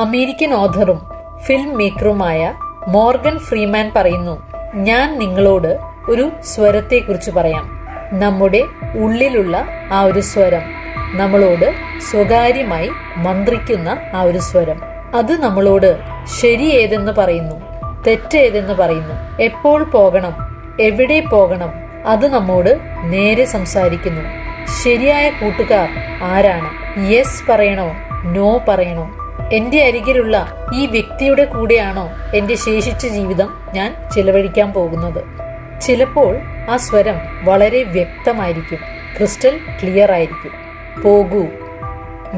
American ഓഥറും film മേക്കറുമായ Morgan Freeman പറയുന്നു, ഞാൻ നിങ്ങളോട് ഒരു സ്വരത്തെക്കുറിച്ച് പറയാം. നമ്മുടെ ഉള്ളിലുള്ള ആ ഒരു സ്വരം, നമ്മളോട് സ്വകാര്യമായി മന്ത്രിക്കുന്ന ആ ഒരു സ്വരം, അത് നമ്മളോട് ശരി ഏതെന്ന് പറയുന്നു, തെറ്റേതെന്ന് പറയുന്നു, എപ്പോൾ പോകണം, എവിടെ പോകണം, അത് നമ്മോട് നേരെ സംസാരിക്കുന്നു. ശരിയായ കൂട്ടുകാർ ആരാണ്? യെസ് പറയണോ, നോ പറയണോ? എന്റെ അരികിലുള്ള ഈ വ്യക്തിയുടെ കൂടെയാണോ എന്റെ ശേഷിച്ച ജീവിതം ഞാൻ ചിലവഴിക്കാൻ പോകുന്നത്? ചിലപ്പോൾ ആ സ്വരം വളരെ വ്യക്തമായിരിക്കും, ക്രിസ്റ്റൽ ക്ലിയർ ആയിരിക്കും. പോകൂ,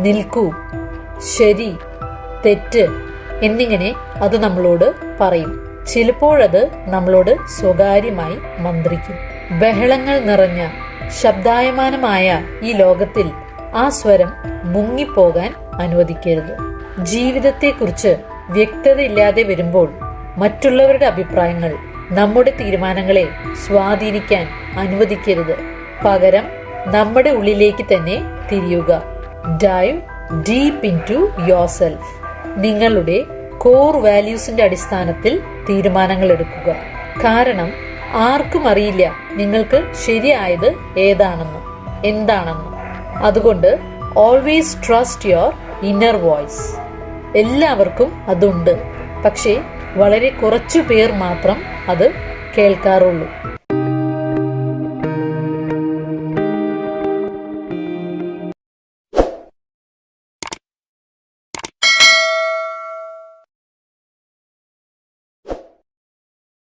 നിൽക്കൂ, ശരി, തെറ്റ് എന്നിങ്ങനെ അത് നമ്മളോട് പറയും. ചിലപ്പോഴത് നമ്മളോട് സ്വകാര്യമായി മന്ത്രിക്കും. ബഹളങ്ങൾ നിറഞ്ഞ ശബ്ദായമാനമായ ഈ ലോകത്തിൽ ആ സ്വരം മുങ്ങിപ്പോകാൻ അനുവദിക്കരുത്. ജീവിതത്തെക്കുറിച്ച് വ്യക്തതയില്ലാതെ വരുമ്പോൾ മറ്റുള്ളവരുടെ അഭിപ്രായങ്ങൾ നമ്മുടെ തീരുമാനങ്ങളെ സ്വാധീനിക്കാൻ അനുവദിക്കരുത്. പകരം നമ്മുടെ ഉള്ളിലേക്ക് തന്നെ തിരിയുക. Dive deep into yourself. നിങ്ങളുടെ കോർ വാല്യൂസിന്റെ അടിസ്ഥാനത്തിൽ തീരുമാനങ്ങൾ എടുക്കുക. കാരണം ആർക്കും അറിയില്ല നിങ്ങൾക്ക് ശരിയായത് ഏതാണെന്ന്, എന്താണെന്ന്. അതുകൊണ്ട് always trust your inner voice. എല്ലാവർക്കും അതുണ്ട്, പക്ഷേ വളരെ കുറച്ചു പേർ മാത്രം അത് കേൾക്കാറുള്ളൂ.